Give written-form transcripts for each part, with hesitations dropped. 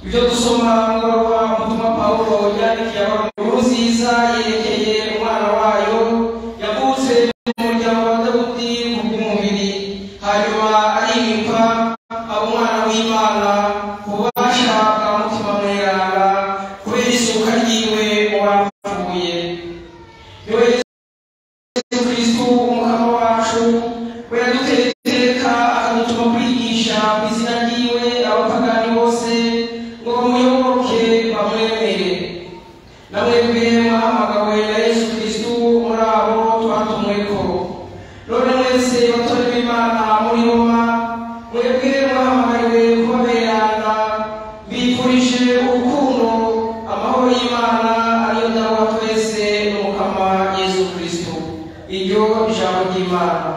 ibyo dusoma ngorwa umutima Pawulo yandikiye inkuru nziza yerekeye umwana wayo yavutse mu muryango wa Dawudi ku bw'umubiri hanyuma arimikwa aba umwana w'Imana ku bubasha bwa mutima mweranda kubera isuka ryiwe mu bapfuye. Niwe Yesu Kristo umukama wacu we yadutegeka akadutuma kwigisha ku izina ryiwe abapagani bose ngo muyoboke bamwemere. Namwebwe mwahamagawe na Yesu Kristo muri abo twatumweko. None mwese batore b'Imana muri Roma, mwebwe mwahamagariwe kuba beranda, bifurije urukundo, amahoro y'Imana ariyo dawa twese n'umukama Yesu Kristo. Iryo ijambo ry'Imana.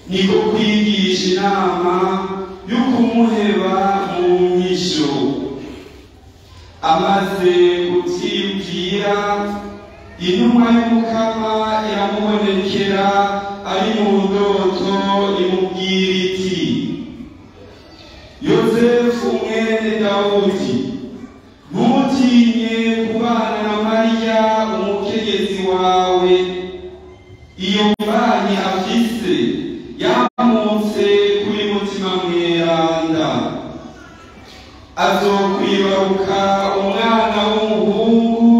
niko kwigisha inama yo kumuheba mu nyisho. Amaze gutsibwira, intumwa y'Umukama iramubonekera ari mu ndoto imubwira iti: Yosefu mwene Dawudi, ntutinye kubana na Mariya umukenyezi wawe. Iyo mbanye afise yamutse kuri mutima mweranda. Azokwibaruka umwana w'umuhungu,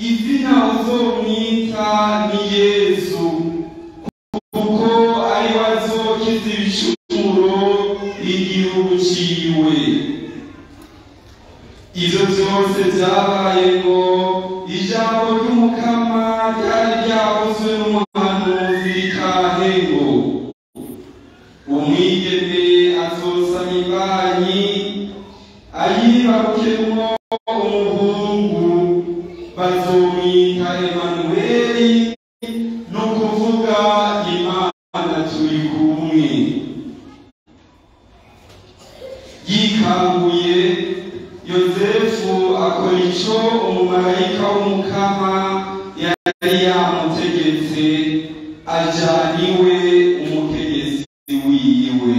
izina uzomwita ni Yesu, kuko ari we azokiza ibicumuro igihugu ciwe. Ivyo vyose vyabaye ngo ijambo ry'Umukama ryari ryavuzwe n'umuhanuzi Mikahe ngo: umwigeme azosama imbanyi, ayibarukemwo umuhungu, bazomwita Emanueli, n'ukuvuga Imana turi kumwe. Yikanguye, Yosefu akora ico umumarayika umukama yari yamutegetse ajaniwe umukenyezi wiwe.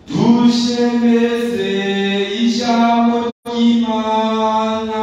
Dushemeze ijambo ry'Imana.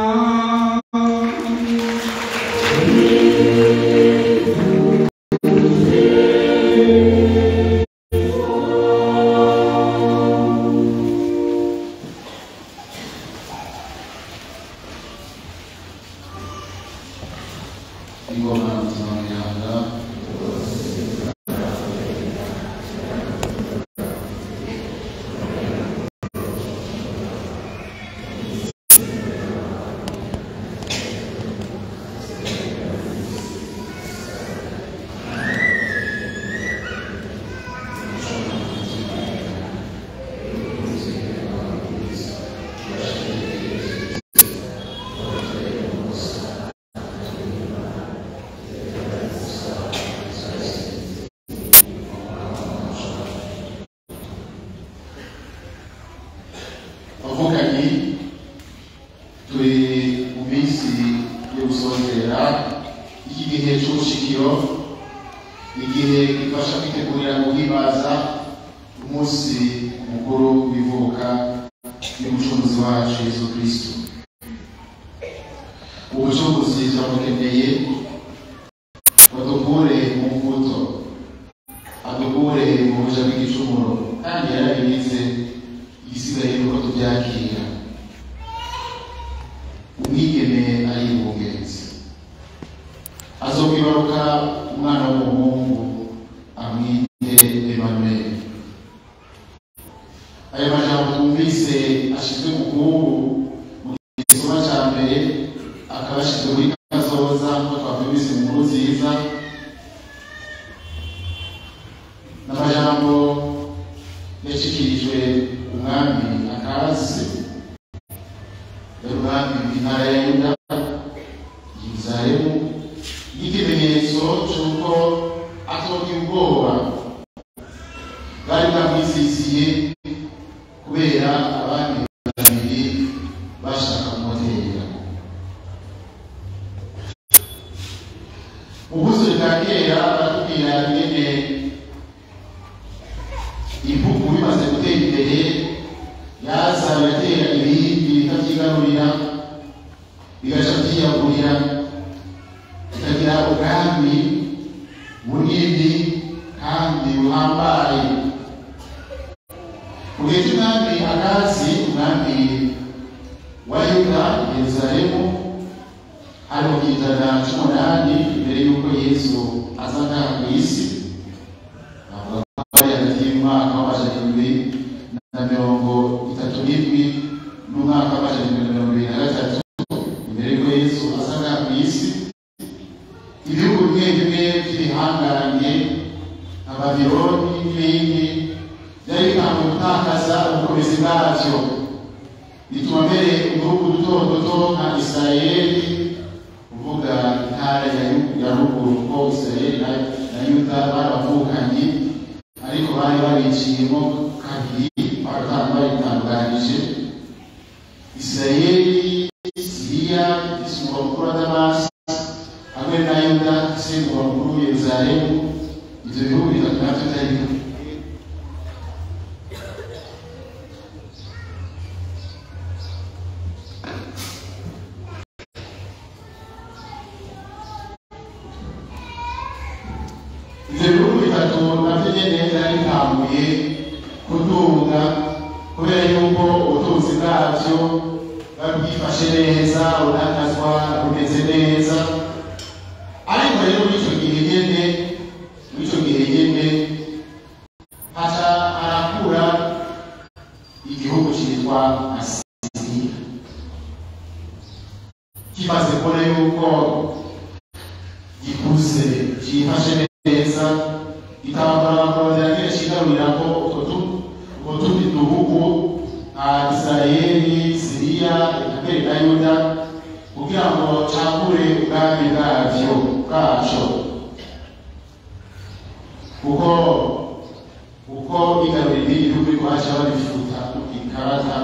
Uko igarurira igihugu kwaje barifuta ikarata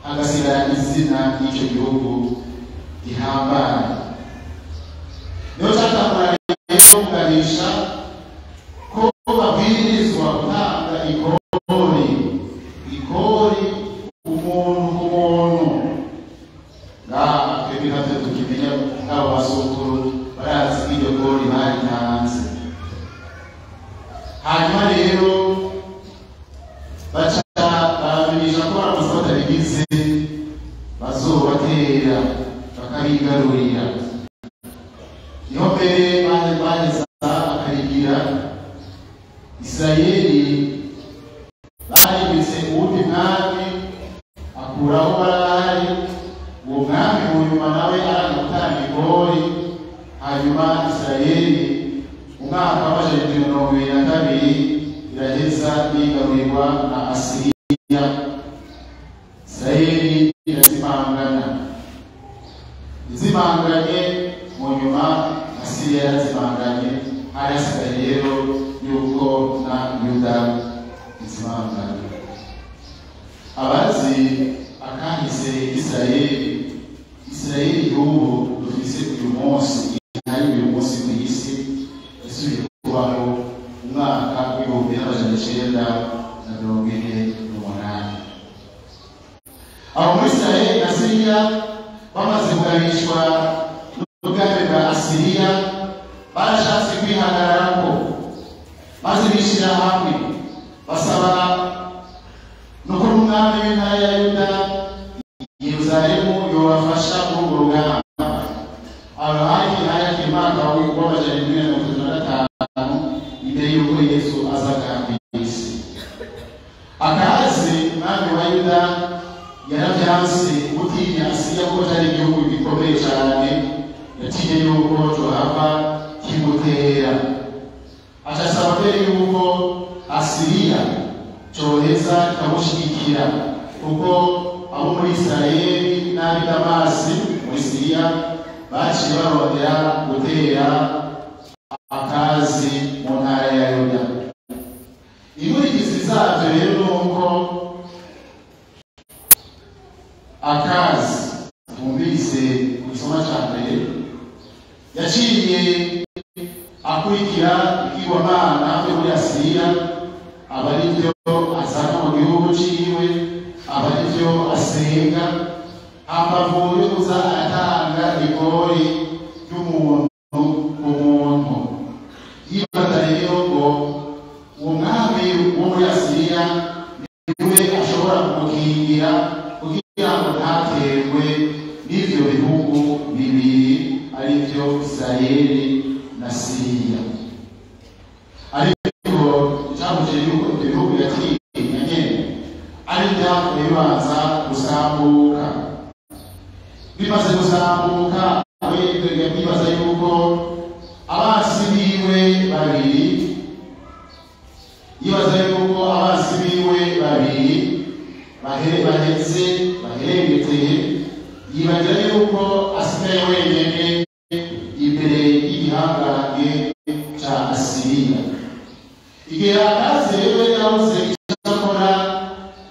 hagasigara izina y'icyo gihugu gihambaye. Niyo cyatangura rero kuganisha ko babwirizwa gutanga ikori umuntu ku muntu. Twebwe natwe tukimenya nk'abo basokuru barazi ko iryo kori baritanze. Hanyuma rero baca baramenyesha ko baramutse batabigize bazobatera bakabigarurira. Niho mbere baheza bakarigira Isirayeli baribitse uwundi mwami akuraho barahari. Uwo mwami mu nyuma nawe aranga gutanga ikori. Hanyuma Isirayeli umwaka w'amajana 22 iraheza yigarurirwa na Asiriya. Isirayeli irazimangana. Izimanganye mu nyuma Asiriya yarazimanganye. Hari hasigaye rero yuko na Yuda izimanganye. Abazi akahise Isirayeli y'ubu dufise uyu munsi, hari uyu munsi ku isi isubiye kubaho umwaka w'ibihumbi n'amajana 948. Abo muri Isirayeli na Siriya bamaze kuganishwa n'ubwami bwa Asiriya, barashatse kwihagararako maze bishyira hamwe basaba nuko n'umwami w'intara ya Yuda Yerusalemu yobafasha muri urwo rugamba. Aho hari umwaka w'amajana 235 imbere y'uko Yesu aza ku isi. Akazi umwami wa Yuda yaravyanse gutinya Asiriya ko cyari igihugu gikomeye cyane. Yatinye yuko cohava kimutera. Acasaba mbere yuko Asiriya coheza ikamushigikira, kuko abo muri Isirayeli n'ab'i Damasi muri Siriya baciye barondera gutera Akazi mu ntara ya Yuda. Inkurikizi zabyo rero nuko Akazi twumvise ku gisoma cya mbere yaciye akurikira ibigirwamana byo muri Asiriya, aba ari byo azana mu gihugu ciwe, aba ari byo asenga. Hambavu yo kuza atanga ikori y'umuntu ku muntu, yibaza rero ngo uwo mwami wo muri Asiriya niwe ashobora kumukingira kugira ngo ntaterwe n'ivyo bihugu bibiri, ari byo Isirayeli na Siriya. Ariko icyabuje yuko ibyo bihugu yatinya nyene ari byavuye bibanza gusambuka. Bimaze gusambuka yibaza yuko abansi biwe babiri baheze baherengeteye, yibagira yuko asigaye wenyene imbere y'igihangange ca Asiriya. Igihe Akazi rero yabuze icyo akora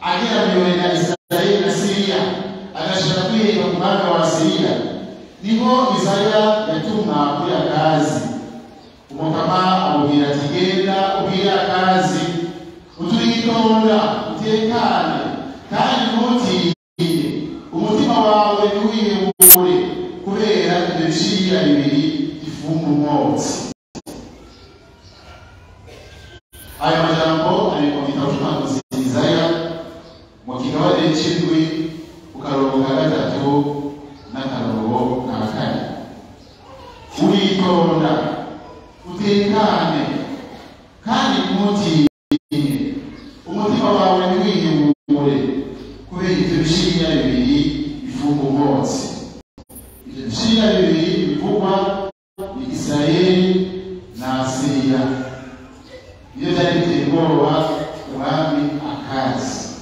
ageramiwe na Isirayeli na Siriya, agashaka kwiheba ku mwami wa Asiriya, niho Isaya yatumwa kuri Akazi. Umukama amubwira ati, genda ubwire Akazi uturitonda utekane kandi ntutinye, umutima wawe ntiwihebure kubera ibyo bishira bibiri bifumba umwotsi. Ayo majambo ari mu gitabo cy'umuhanuzi Isaya mu kigabane c'indwi ukarongo ka 3 n'akarongo ka 4. Uritonda utekane kandi ntutinye, umutima wawe ntiwihebure kubera ibyo bishira bibiri bifumba umwotsi. Ibyo bishira bibiri bivugwa ni Isirayeli na Asiriya. Iyo byari biteye ubwoba umwami Akazi.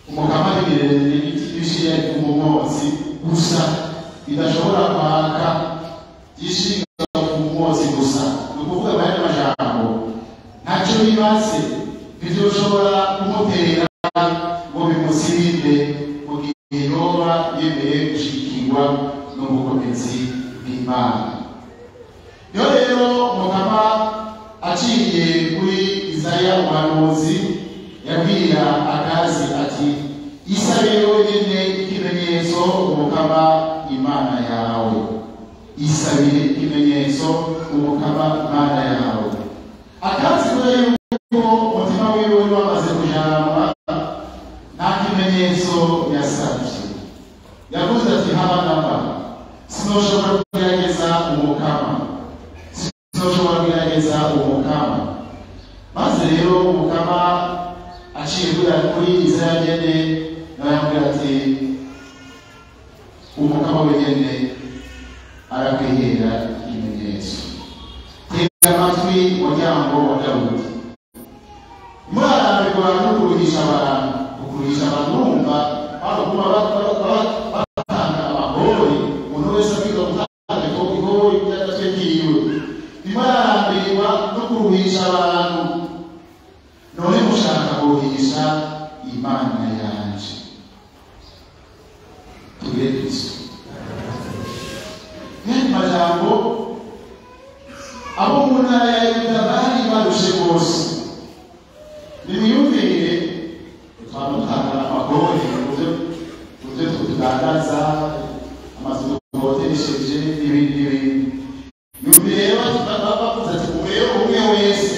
Umukama ntibirenze n'ibiti bishira bifumba umwotsi gusa, bidashobora kwaka byishinga umwotsi gusa. Ni ukuvuga abandi majambo ntacyo bibatse bidashobora kumutera ngo bimusirinde mu gihe yoba yemeye gushikirwa n'ubugenzi bw'Imana. Iyo rero Mukama aciye kuri Isaya umuhanuzi yabwira Akazi ati isabe wenyine ikimenyetso Umukama Imana yawe, isabire ikimenyetso Umukama Imana yawe. Akazi kubera yuko umutima wiwe wamaze kujama nta kimenyetso yasabye, yavuze ati haba namba sinoshobora kugerageza Umukama, sinoshobora kugerageza Umukama. Maze rero Umukama aciye kuri Isaya nyene nawe yamubwira ati Umukama wenyene arakwihera ikimenyetso. Tega amatwi muryango wa Dawudi, murarambirwa no kuruhisha abantu, kuruhisha abantu urumva baguma batanga amahori, umuntu wese akwiga gutanga ihori by'agatekiwe. Murarambirwa no kuruhisha abantu, none mushaka kuruhisha Imana yanje. Tugire Kristo. Majambo abo mu ntara ya Yuda bari barushe bose, nimwiyumvire twamutanga amagori uburyo tudandaza amazu duhotesheje n'ibindi. Yumvire rero bavuze ati umwe wese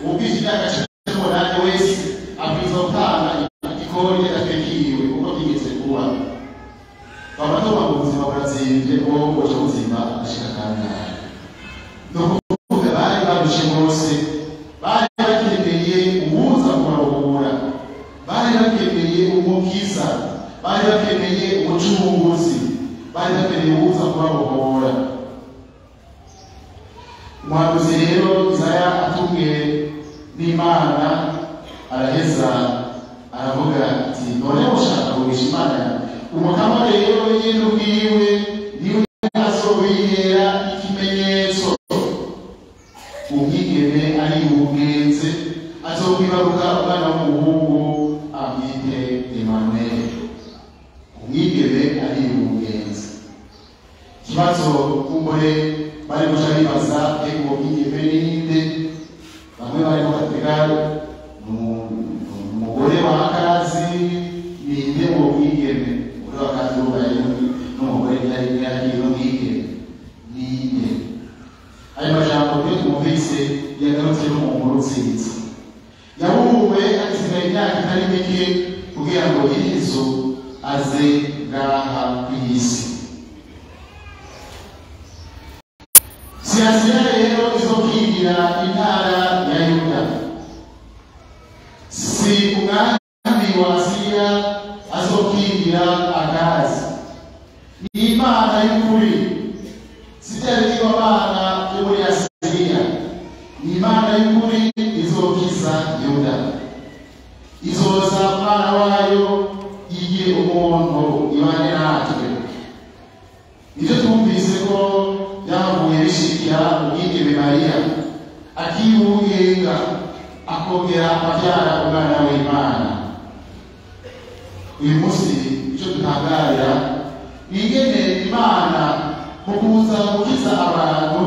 ubwije imyaka 18 wese abwiza gutanga ikori ry'agatekiwe kuko byigeze kuba. Babatuma mu buzima burazimvye uwo boje ubuzima ashika kangahe. Nukuvuga bari barushe bose, bari bakeneye umuza kubaruhura, bari bakeneye umukiza, bari bakeneye umucunguzi, bari bakeneye umuza kubaruhura. Umuhanuzi rero Isaya atumwe n'Imana araheza aravuga ati none ushaka kuruhisha Imana. Umukama rero nyine ubwiwe niwe azobihera ikimenyetso. Umwigeme ari ubugenze azokwibaruka umwana w'umuhungu amwite Emmanuel. Umwigeme ari ubugenze. Ikibazo kumbure bari guca bibaza ego umwigeme ninde, bamwe bari kugatega umugore wa Akazi ninde uwo mwigeme wakazi ubaye n'umugore yari n'umwigeme ninde. Ayo majambo yo tumuvise yagarutse no mu nkuru nziza. Yahuwe asigaye imyaka itari mike kugira ngo Yesu aze ngaha ku isi. Siyasiya rero izokwigira intara ya Yuda, si umwami wa Asiya azokwigira Akazi. Ni Imana y'ukuri, sitarikiwa Imana yo muri Asiya. Ni Imana y'ukuri izokiza Yuda, izoza Umwana wayo yigire umuntu ibane natwe. Nivyo twumvise ko yavuye bishikira umwigeme Mariya akiyuyenga akongera abyara umwana w'Imana. Uyu munsi icyo dutangarira ni ingene Imana mu kuza gukiza abantu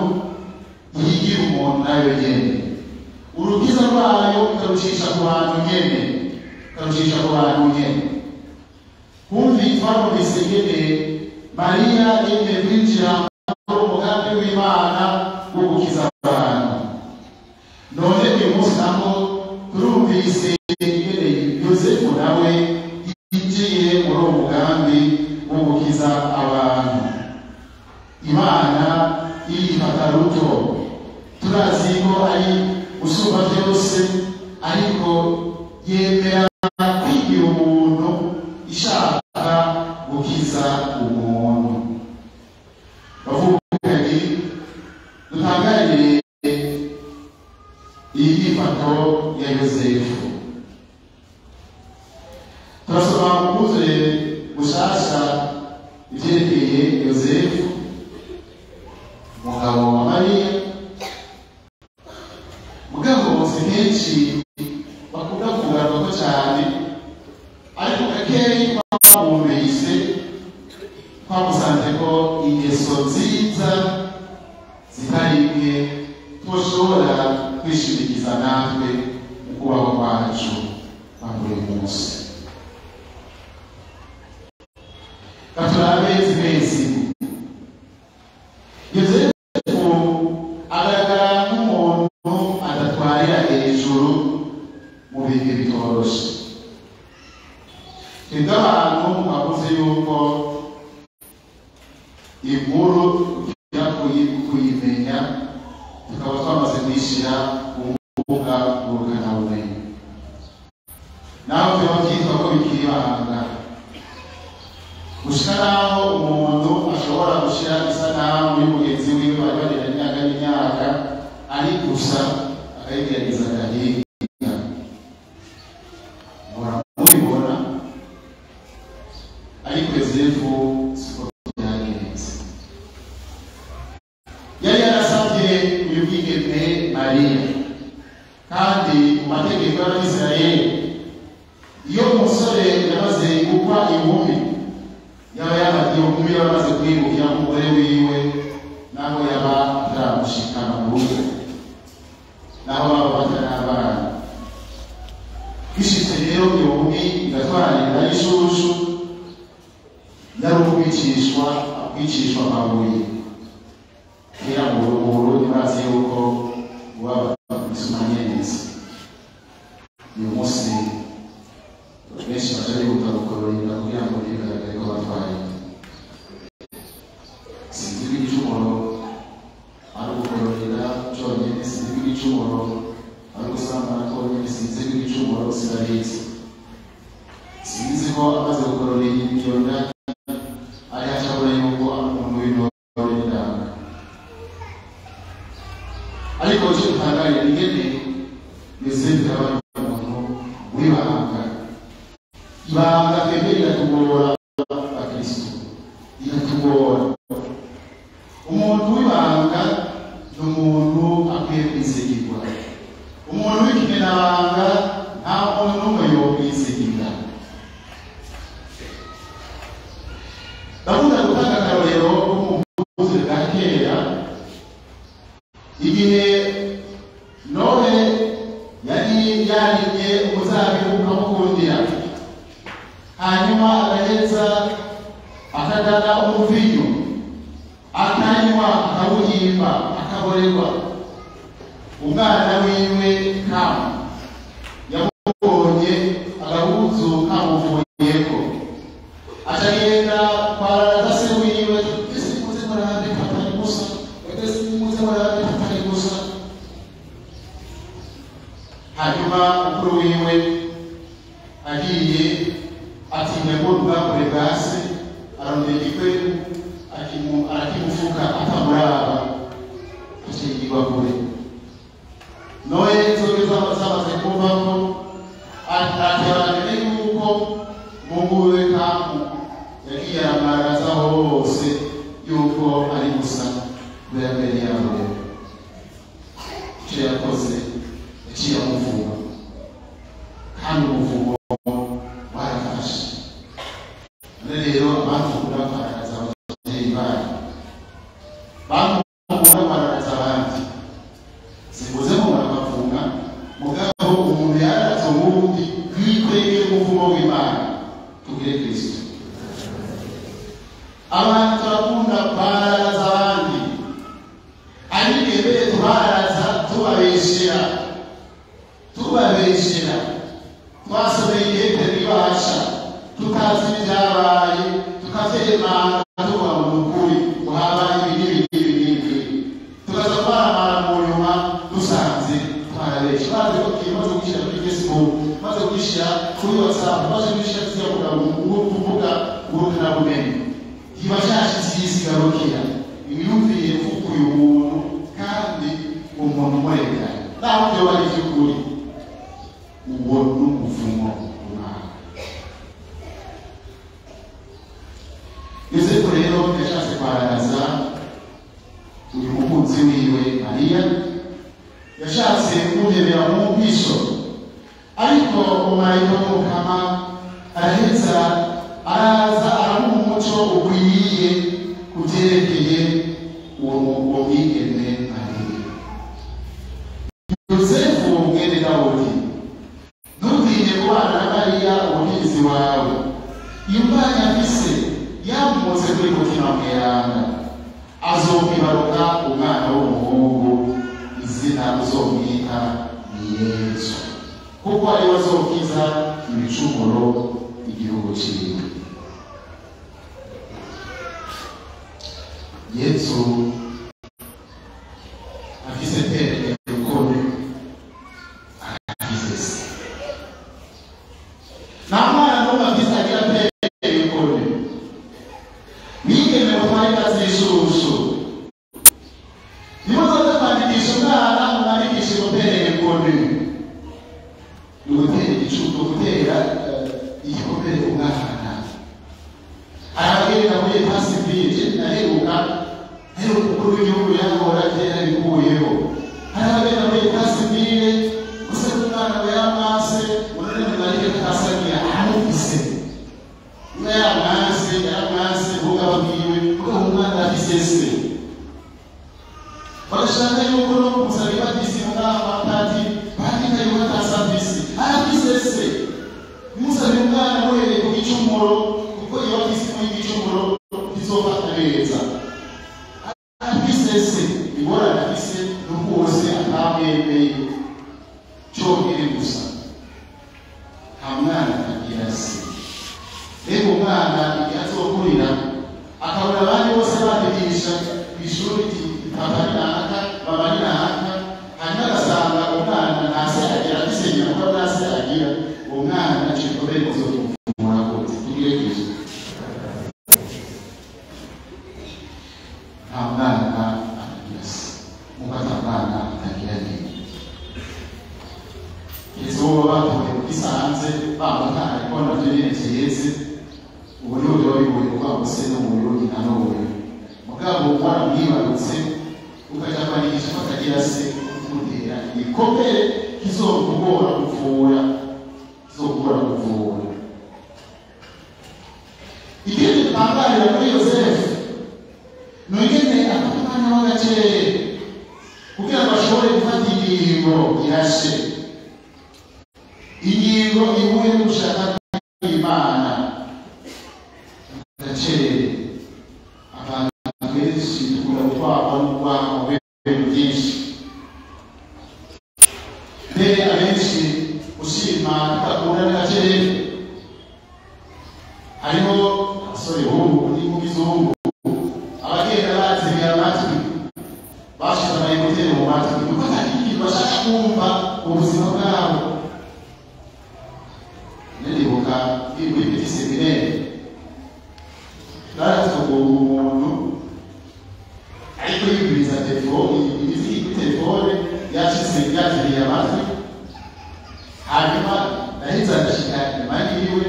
yigira umuntu nayo nyene. Urukiza rwayo ikarucisha ku bantu nyene, ikarucisha ku bantu nyene. Kumvi twumvise ingene Mariya yemeye kwinjira mu mugambi w'Imana wo gukiza abantu. None uyu munsi naho turumvise ingene Yosefu nawe yinjiye muri uwo mugambi wo gukiza abantu. Imana irifata ruto, turazi ko ari usumba byose, ariko yemera kwigira umuntu ishaka gukiza umuntu. Bavuga ati dutangarire iyi nyifato ya Yosefu. Turasoma mu kuzuye gushasha ivyerekeye Yosefu umugabo wa Mariya. Mugabo bose kenshi bakunda kugaruka cyane, ariko gakeyi twamwumvise twamusanze ko ingeso nziza zitari nke tushobora kwishimikiza natwe mu kubaho kwacu kwa buri munsi. Katurabe zimezi Yosefu agaragara nk'umuntu adatwarira hejuru mu bihe bitoroshe. Twebwe abantu mwavuze yuko inkuru kuyimenya tukaba twamaze kuyishyira ku mbuga ngurukanabumenyi, naho byaba byitwa ko bikiri ibanga, gushika naho umuntu ashobora gushyira isanamu y'umugenzi wiwe bari barera imyaka n'imyaka ari gusa akayigerageza agahiga. Mura mubibona, ariko Yosefu siko byagenze. Yari yarasabye uyu mwigeme Mariya, kandi mu mategeko y'Abisirayeli iyo umusore yamaze gukwa inkumi yaba yamaze kwimukira umugore wiwe, naho yaba ataramushikana mu rugo, naho baba batanabana. Bishitse rero iyo nkumi igatwaranira ishushu, yari ukwicishwa amabuye. Kera mu Burundi murazi yuko baba bisumanyeneza. Uyu munsi benshi baje bihuta gukorora kugira ngo bigaragare ko batwaye. Sinzi ibicumuro ari gukororera cyonyine, sinzi ibicumuro ari gusambana konyine, sinzi ibicumuro sirabizi. Sinzi ko amaze gukororera imyonda ari hacabura yuko umuntu w'intore n'indanga. Ariko cyo dutangaye ingene Yosefu yabaye umuntu w'ibanga. Ibanga twebwe riratugora abakristo, riratugora. Umuntu w'ibanga ni umuntu akwiye kwizigirwa. Umuntu w'ikimenabanga nta muntu n'umwe yokwizigirwa. Ndakunda gutanga akarorero k'umuvuzi bwa kera, igihe Nohe yari yarimye umuzabibu ukamukundira, hanyuma agaheza akagana umuvinyu, akanywa akawuhimba akaborerwa. Umwana wiwe Kamu yamubonye agahuzu kamuvuyeko, acagenda kwararaza se wiwe, ese muze murande patari gusa, ese muze murande patari gusa. Hanyuma mukuru wiwe agiye atinya ko ubwakure bwase, arondera igikweru arakimufuka atamuraba, akigirwa kure. Nohe inzoga zamaze kumvako ateranire yuko mungu we Kamu yagiye aramwaraza hose yuko ari gusa kubera mbere yabo. Icyo yakoze yaciye amuvuga, kandi umuvugo warafashe. Rero abantu bagaragaza ababyeyi babo, bakunda bagaragaza abandi. Sibuze mu bakafunga mugabo umuntu yaratse ubundi yikwegera umuvumo w'Imana. Tugire Kristo. Abantu turakunda bararaza abandi, ariko igihe tubaraza tubabeshera, twasomeye igihe tubibasha, tutazi ibyabaye, tukavyemanga tuba mu kuri ngo habaye ibintu, tukaza kwaramara mu nyuma dusanze twarabeshe. Maze ko kimaze gushyira kuri Facebook, maze gushyira kuri WhatsApp, maze gushyira kuvuga ngurukanabumenyi, kiba cyashitse yisigarukira imyumvire uyu muntu, kandi umuntu umureka naho byo bari by'ukuri, uwo ni umuvumo w'Imana. Yosefu rero yashatse kwaragaza uyu mukunzi wiwe Mariya, yashatse kumurebera mu mpisho, ariko umumarayika w'Umukama araheza araza aramuha umuco ukwiye kuvyerekeye uwo mwigeme Mariya. Yosefu mwene Dawudi, ntutinye kubana na Mariya umuhinzi wawe, iyo umwanya afise yamutse kuri mutima mweranda, azokwibaruka umwana w'umuhungu, izina uzomwita ni Yesu, kuko ariwe azokiza ibicumuro igihugu ciwe. Yesu afise pere ukone afise se. Namwana no afise agira pere ukone. Mwigeme utwari kazishushu. Nimuzoza kwandikisha umwana umwandikishe pere ukone. Ugutera igicucu gutera igikomere umwana. Aragenda muri pasipije naheruka umukuru w'igihugu yahora kera bikuyeho. Aragenda muri pasipije gusa umwana we yamase urane mwarike kasagira amufise. Yamase vuga babwiwe ko umwana afise se. Barashaka yuko no kumusabira disi mugamba pati bandika yuko atasabisi. Afise se. Musabira umwana muhereye ku gicumuro kuko iyo afise mu gicumuro bizofata neza. Afise ibora afise n'ubwose atamwemeye cyongere gusa. Nta mwana agira se. Rero umwana igihe azokurira akabona abandi bose bandigisha kw'ishuri papa ni naka mama ni naka, hanyuma agasanga umwana nta se agira, afise nyina kuko nta se agira, uwo mwana igikomere kizomuvura gute? Tugire Kristo. Nta mwana atagira se, nk'uko ata mwana atagira nyina. Yesu bo batoye bisanze bamutanga ko navyo nyene vyeze, ubu niho biba bigoye kuvuga ngo se n'umuriro nyina n'ubuyo. Mugabo waramwibarutse ukaja kwandikisha ko atagira se, kumutera igikomere kizokugora kuvura. Ikindi tutangarira muri Yosefu nongene akamwana w'agacere kugira ngo ashobore gufata ingingo irashe, ingingo ihuye n'ugushaka kw'Imana. Agacere abantu benshi dukunda gutwarwa n'urwango rwinshi, mbere abenshi ushima tukakunda n'agacere. Hariho abasore b'ubu n'imizungu abagenda bazibira amatwi, bashize amayekuteri mu matwi kuko nta kintu bashaka kumva ubuzima bwabo. Ndibuka kuri petit seminaire naravuga umuntu ariko yibiriza telefone, imiziki kuri telefone yaciriye amatwi, hanyuma nahise ndashika inyuma yiwe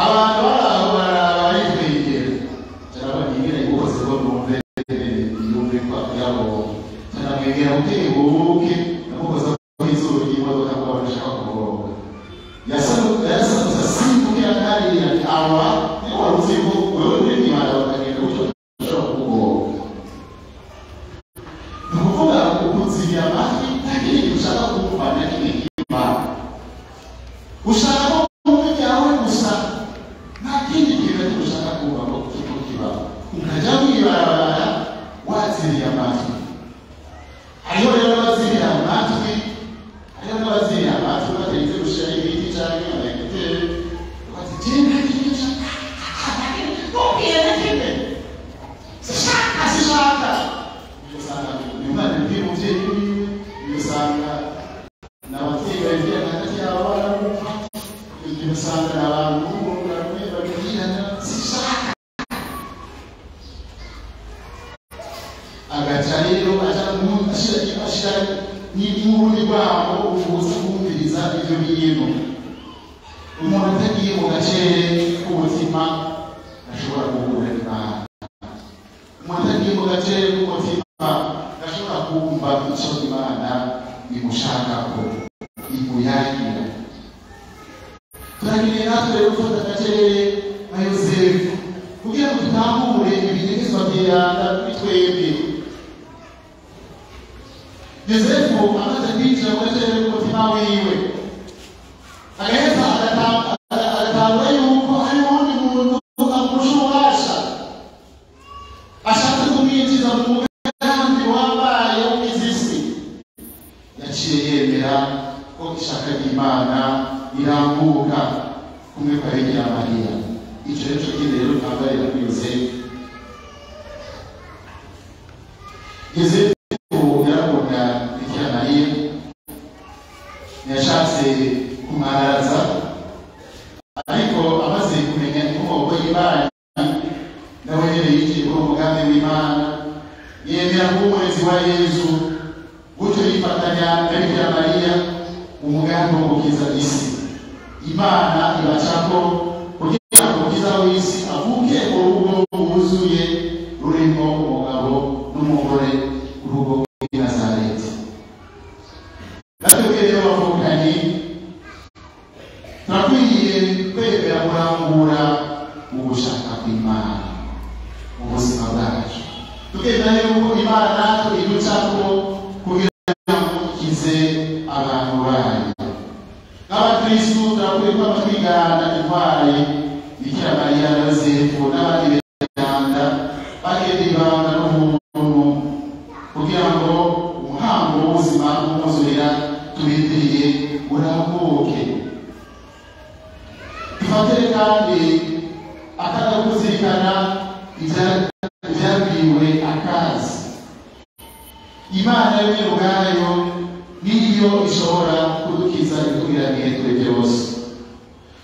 abantu baraho baraba bitwegera cyangwa nigera ibose ko numve yumve ko yabo cyangwa mwegera utebuke namukoza ko izuru y'imodoka ko bashaka kugoba yasa simbuka kandi aba ni waruzi ko wewe uri mwara bakagenda ucyo ushaka kugoba. Nukuvuga ukuzibya amafi takiri ushaka kumva nakini kima ushaka ukajya wibarabara waziriye amatwi. Hariho rero n'abaziriye amatwi, batarinze gushiraho ibiti cyangwa amayekuteri, bati genda kimwe ntubwire na kimwe sishaka. Usanga umwana ubwira umubyeyi wiwe, usanga n'ababyeyi babibwira hagati y'abana bumva, usanga n'abantu bamwe babibwirana sishaka. Agaca rero ashira n'urundi rwabo ubuza kumviriza ibyo bintu. Umuntu atagiye mu gacere k'ubuzima ashobora guhura n'Imana. Umuntu atagiye mu gacere k'ubuzima ashobora kumva icyo Imana imushakako, imuyakira. birakeneye natwe rero gufata agacerere nka Yosefu kugira ngo tutambure ibinyegezwa by'iranga kuri twebwe. Yosefu amaze kwinjira mu gacerere k'umutima wiwe agaheza agatanga yuko hari uwundi muntu amurusha ububasha ashatse kumwinjiza mu mugambi wambaye wo kw'isi. Yaciye yemera ko ishaka ry'Imana rirambuka kumwe kwa Bikira Mariya. Ico rero cyo rero twabarira kuri Yosefu. Yosefu yarabona Bikira Mariya yashatse kumwaraza, ariko amaze kumenya inkomoko y'Imana nawe nyene yinjiye mu mugambi w'Imana, yemera ko umurezi wa Yesu, gutyo yifatanya na Bikira Mariya umugambi wo gukiza isi. Imana ibacako kugira ngo umukiza w'isi avuke urugo rwuzuye rurimo umugabo n'umugore, urugo rw'i Nazareti. Natwe rero bavukanye turakwiye kwemera kurangura ugushaka kw'Imana mu buzima bwacu, tukemera yuko Imana natwe iducako kugira ngo ikize abantu bayo. Nk'abakristu turakwiye kuba twigana intwari Bikira Mariya na Yosefu n'abandi beranda bagenda ibanga n'ubuntu kugira ngo umuhango w'ubuzima bw'umwuzurira tubitiriye urambuke. Dufatire kandi akaza kuzirikana ivyabwiwe akazi. Imana yo ubwayo niyo ishobora kudukiza ibitugiraniye twe byose.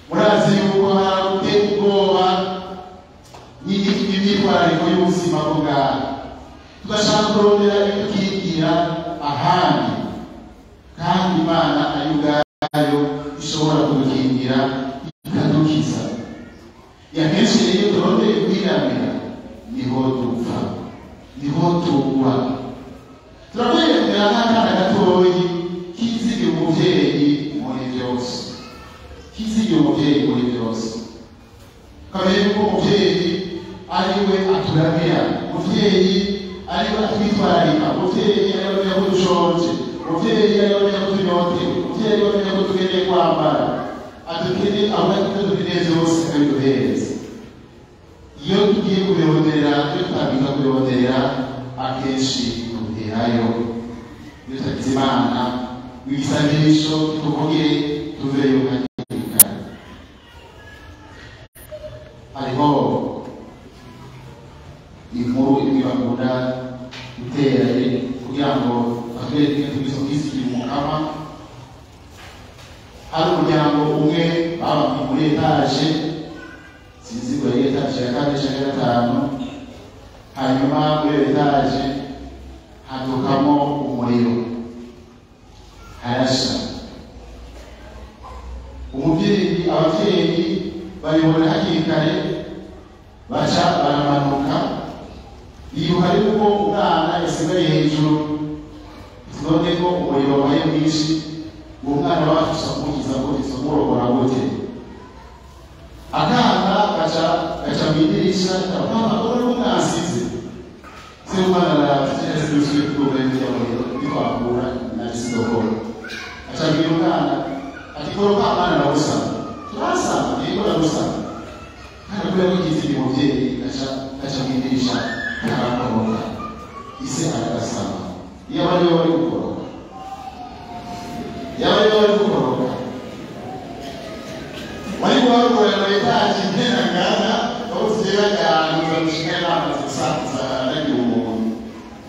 Murazi yuko harute ubwoba n'imyitwarariko y'ubuzima bwawe, tugashaka kurondera ibitukigira ahandi, kandi Imana ari ubwayo ishobora kudukingira ikadukiza. Yakenshi rero turondeye kwiramira niho dupfa, niho tugwa. Turakwiye kumera nk'akana gatoyi kizigira umuvyeyi muri byose, kizigira umuvyeyi muri byose. Kabere ko umuvyeyi ariwe aturamira, umuvyeyi ariwe atwitwararika, umuvyeyi ariwe amenya ko dushonje, umuvyeyi ariwe amenya ko tunyotewe, umuvyeyi ariwe amenya ko tukeneye kwambara, adukeneye abona ko dukeneye byose akabiduhereza. Iyo tugiye kubironderera, iyo tutabika kubironderera, akenshi tubiherayo. Iyo tutagize Imana wigisanisho tukubwire tuveyo hakiri kare. Hariho inkuru imwe bakunda guteranye kugira ngo batwereke tugize kwisigira umukama. Hari umuryango umwe baba muri etaje, sinzi ngo yari etaje ya kane canke ya gatanu, hanyuma muri etaje hadukamo umuriro, harasha. Abavyeyi babibona hakiri kare, baca baramanuka, bibuka yuko umwana yasigaye hejuru, none ko umuriro wabaye mwinshi, uwo mwana bafasha kumukiza ngo izomurogora gute. Akana gaca mw'idirisha ora n'umwasize, se umwana aravyera ziruswe kudoga y'umuriro bikwakura narisindokora. Aca abwira umwana ati koroka mwana nawusama, turasama niko nawusama. Kana kubera ko igize umuvyeyi gaca mw'idirisha karakoroka, ise aragasama. Iyo abariwe bari gukoroka, wari kubarugora na etaje intera ngana bose bajyana bamushikana n'amazi sanza nagiye umuntu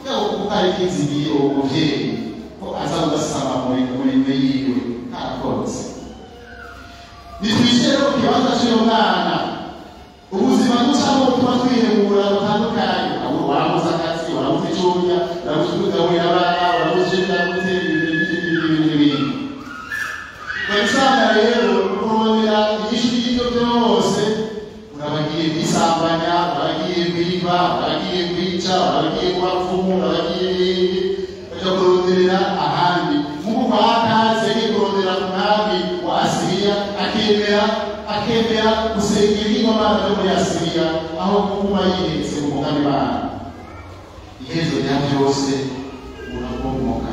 yaho kuko ari kizigiye umuvyeyi ko aza ugasama muri yiwe ntakoze. Nitwishyire ku kibanza cy'uyo mwana, ubuzima ducamo tuba twihebura butandukanye. Warabuze akazi, warabuze icyo urya, warabuze kugaburira abana, warabuze gutera ibintu. Babisanga rero kurondera inyishu y'ibyo byose, urabagiye kwisambanya, urabagiye kwiba, urabagiye kwica, urabagiye kubapfumu, urabagiye bajya kuronderera ahandi. Nk'uko kwa Akazi yagiye kurondera ku mwami wa Asiriya, akemera akemera gusengera ibigomana byo muri Asiriya aho kuba yihetse mu mugambi w'Imana. Iherezo rya byose urabomoka.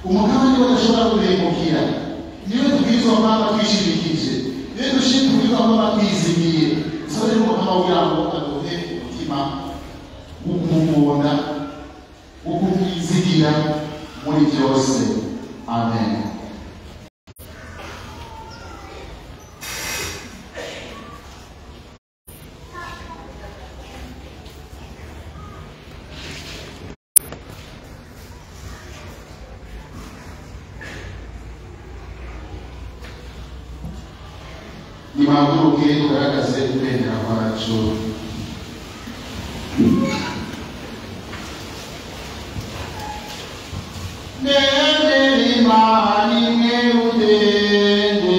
Umugabane badashobora kurengukira niyo tubwizwa kwamba twishimikije, niyo tubwizwa kwamba twizimiye. Sasa rero kama kugira ngo aduhe umutima w'ukumubona w'ukumwizigira muri byose. Amen. Nimaguruke tugaragaze kubendera kwacu. Nene imani mwe udende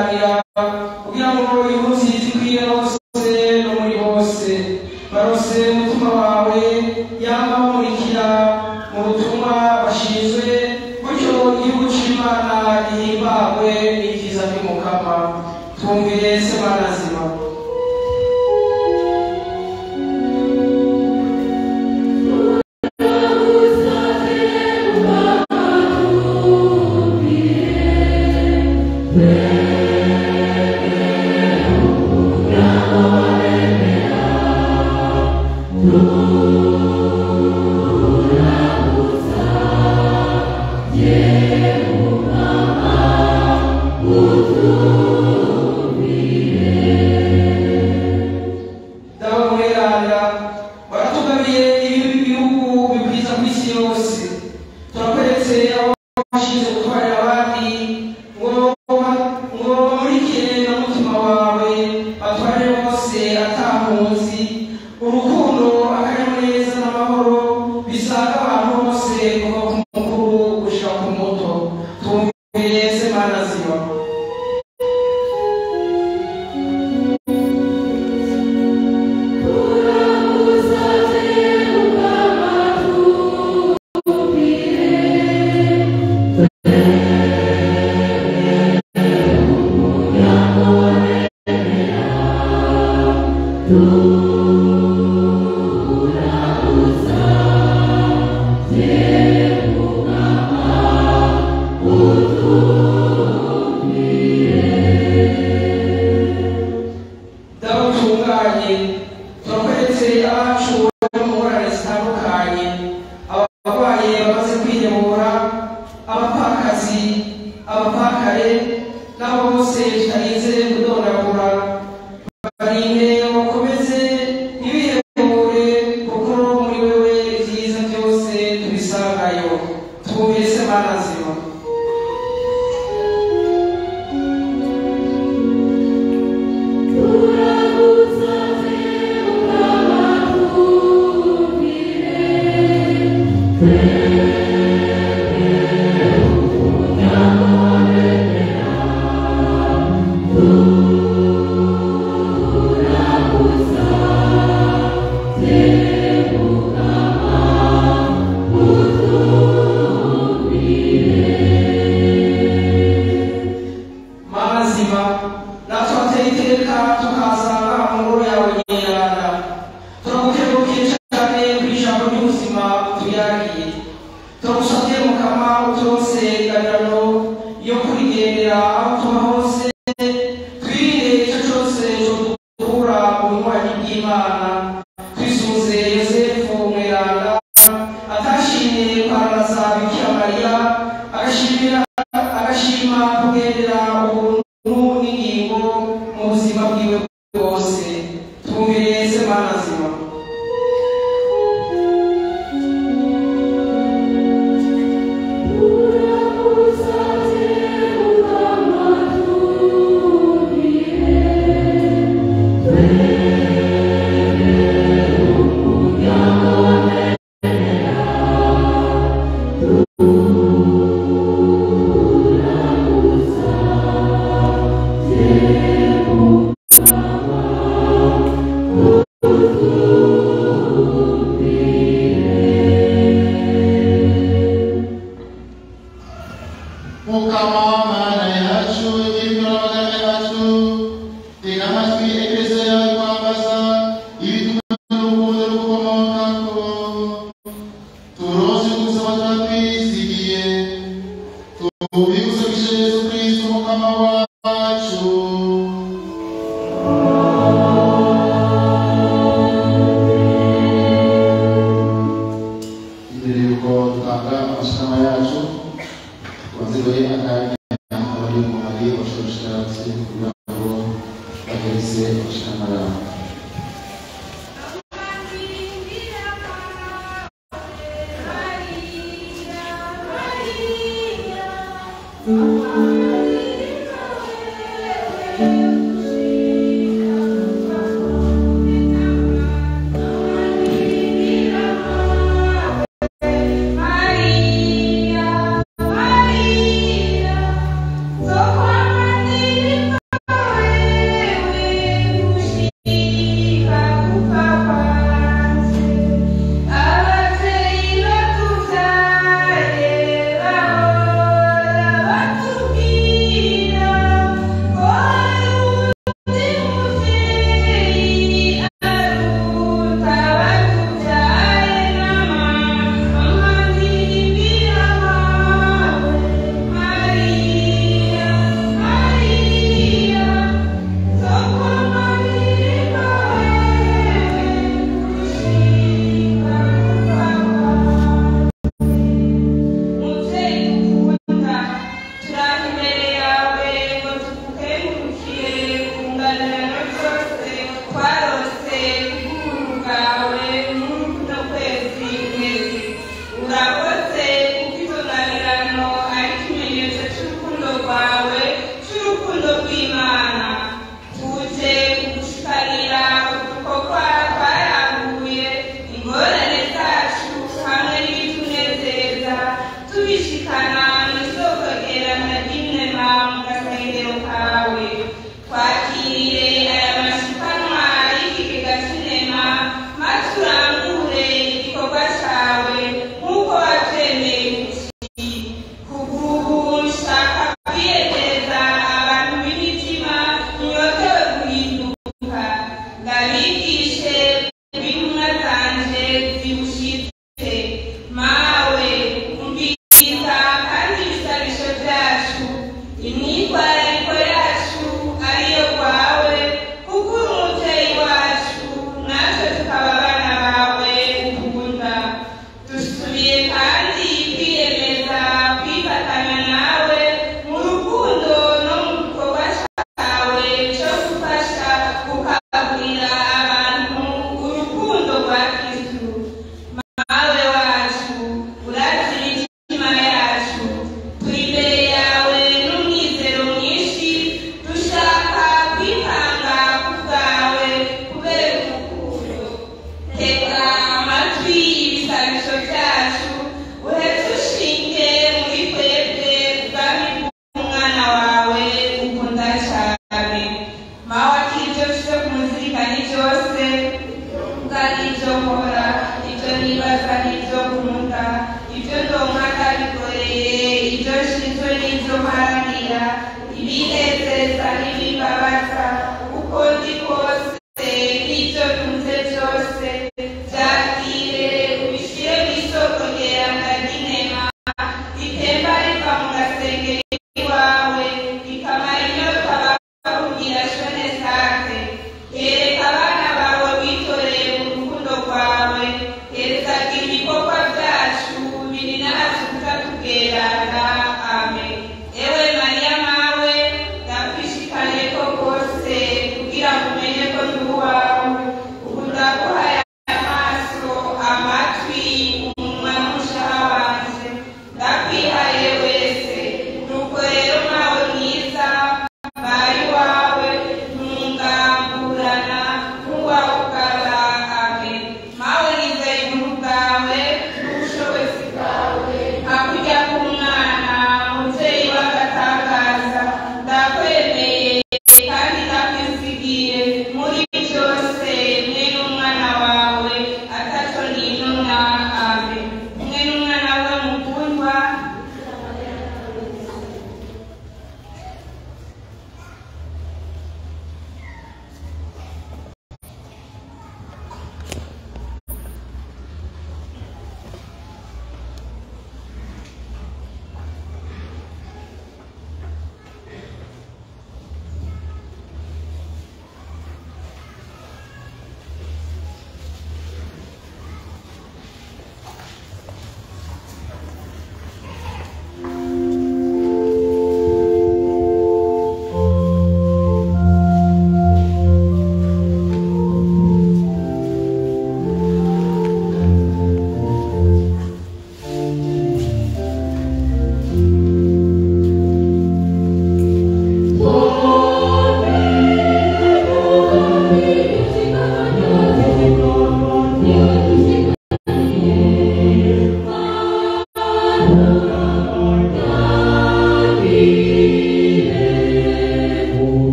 turabiganira kugira ngo inkuru zikwire hose no muri bose barose umutima wawe yama bamurikira mu butumwa bashinzwe gutyo igihugu c'Imana gihimbagwe n'ivyiza vy'umukama. Twumvire se Mana nzima.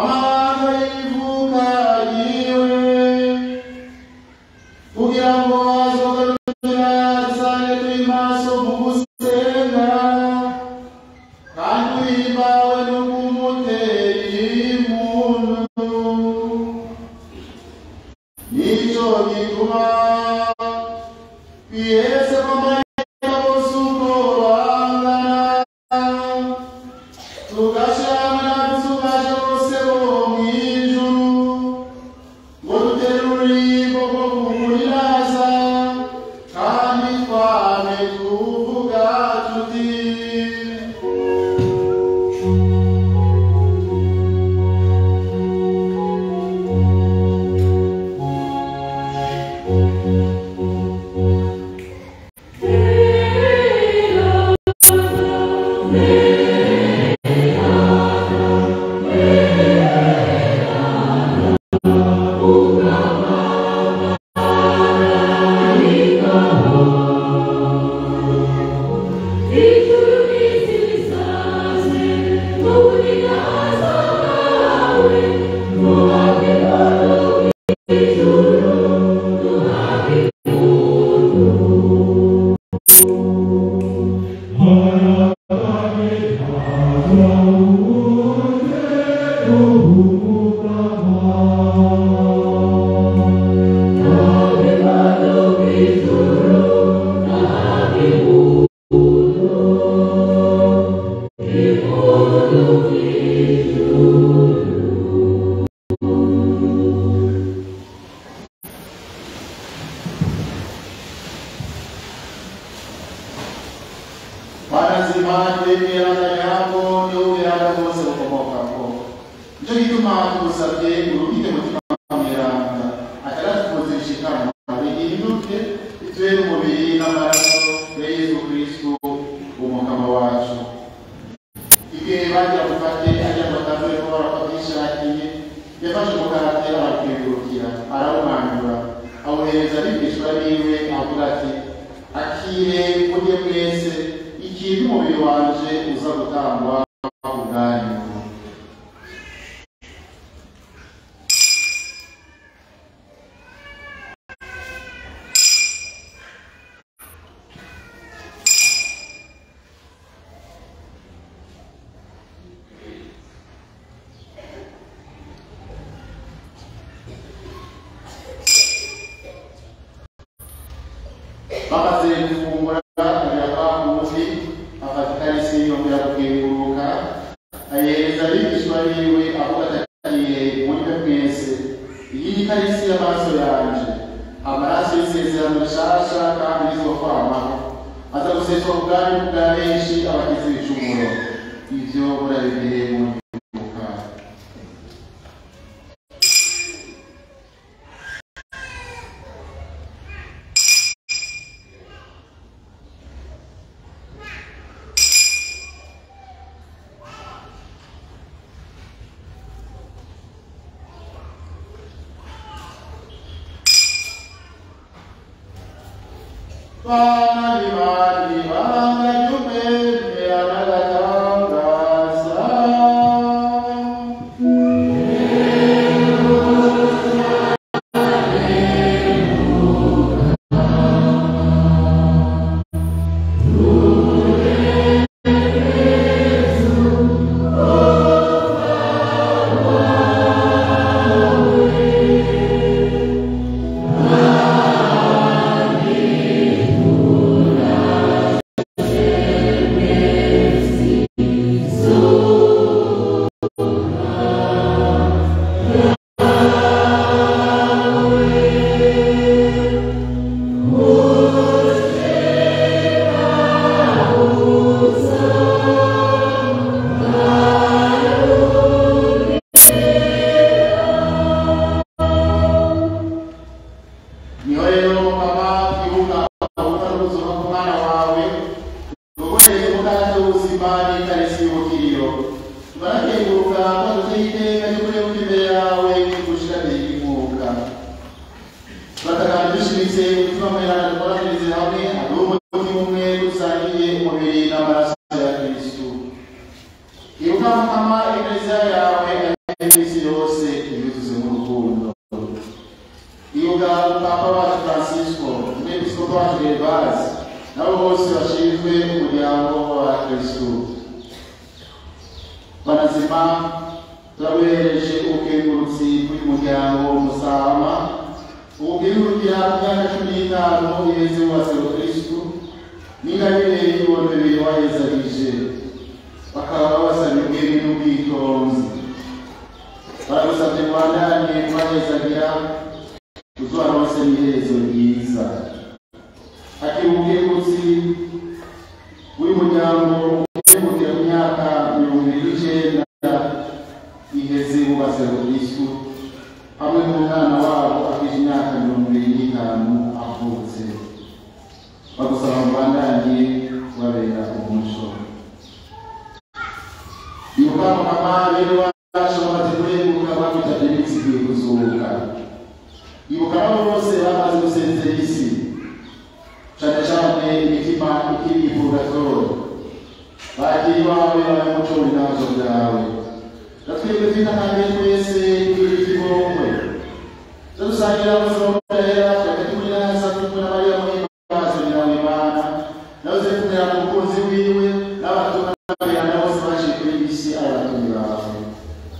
Amahanga y'ivuka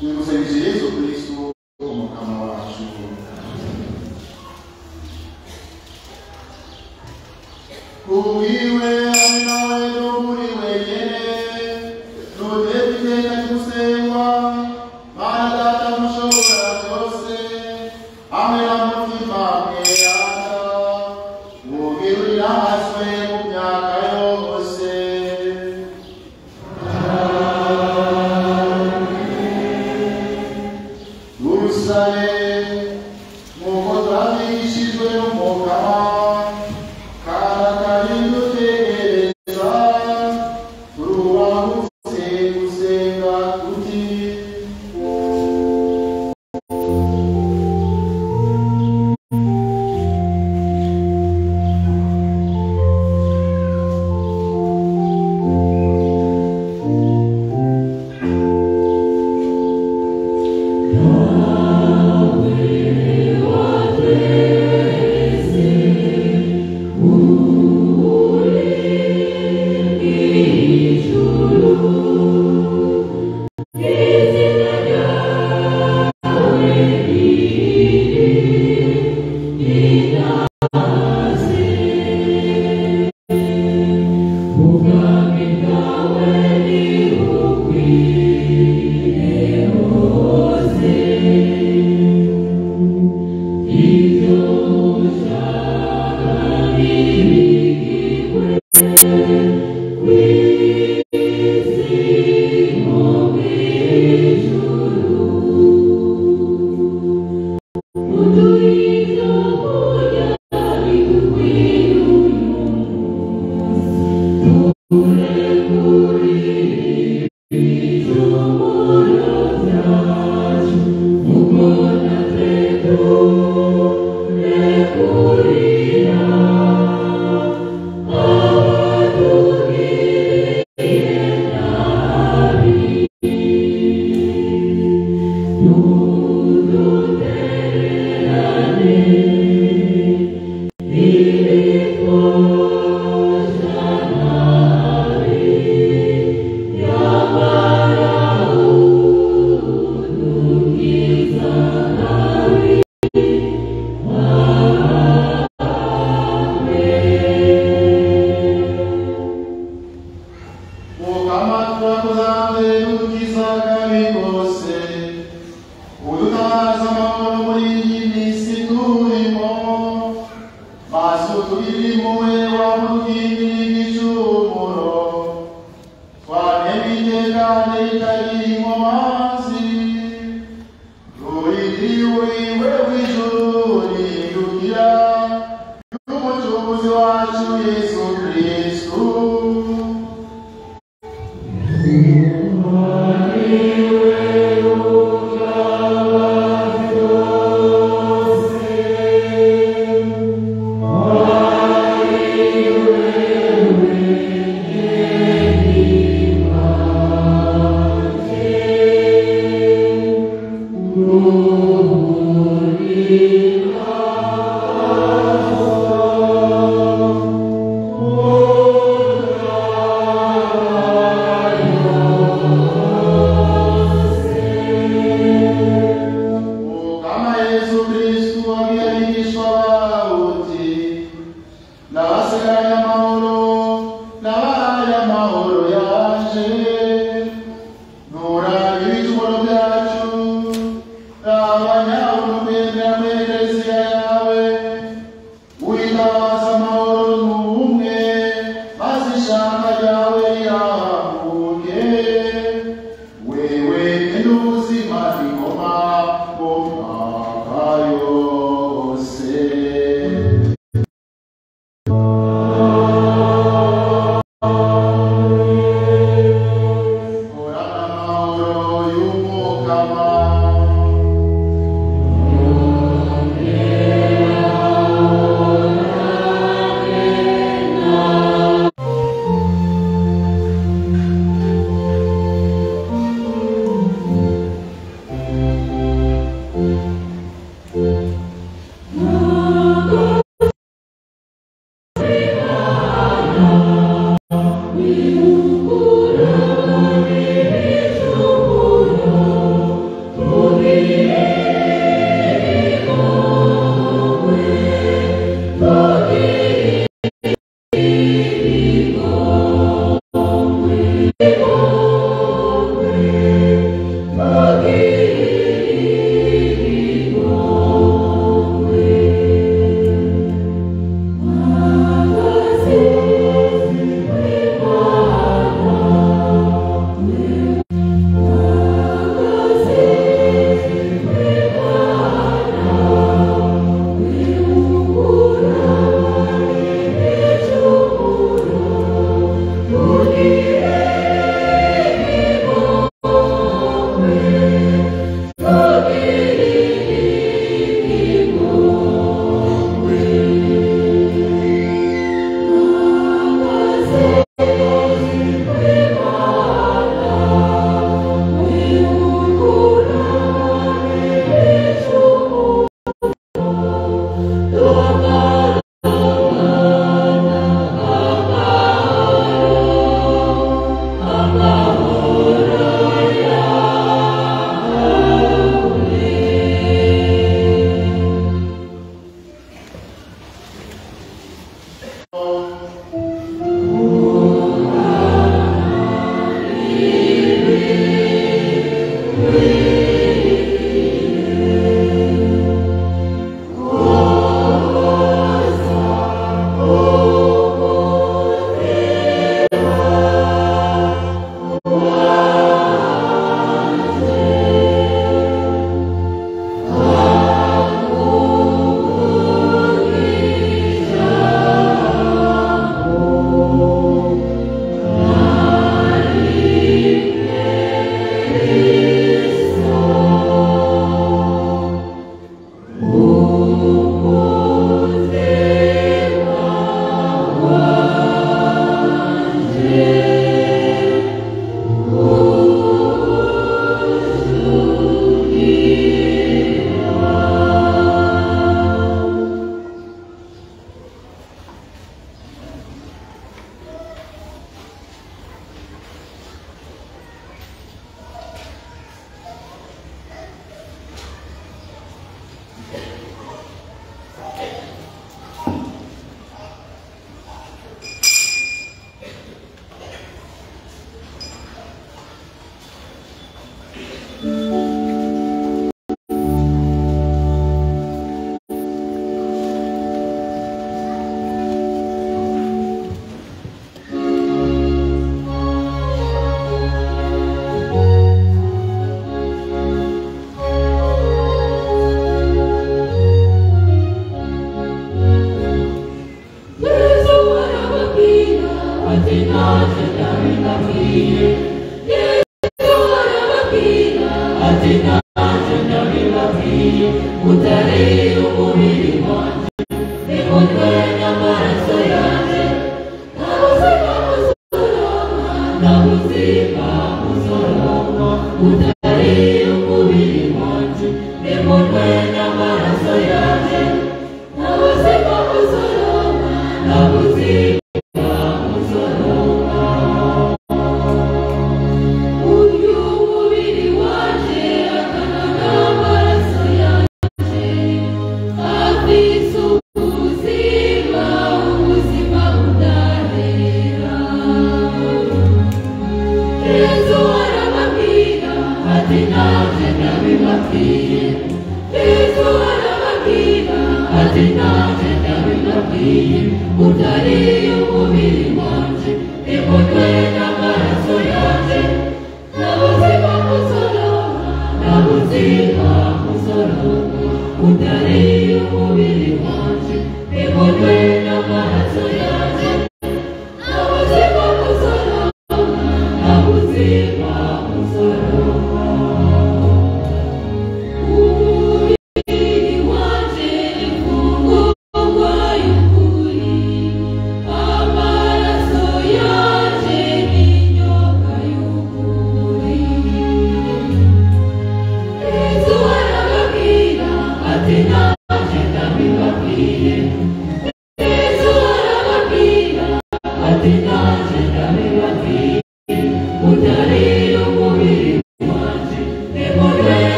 Você Amen.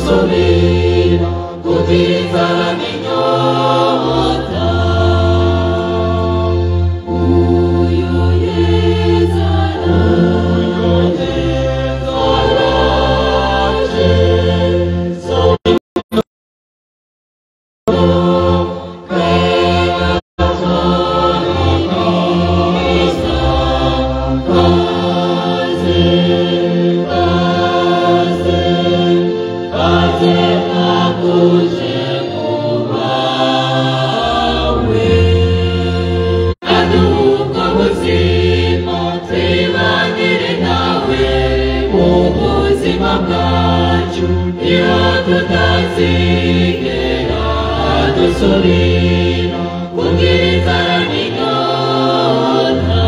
Solo dusubira kugira inzara n'inyota. Uyo Yesu araje, dusubira kugira inzara n'inyota.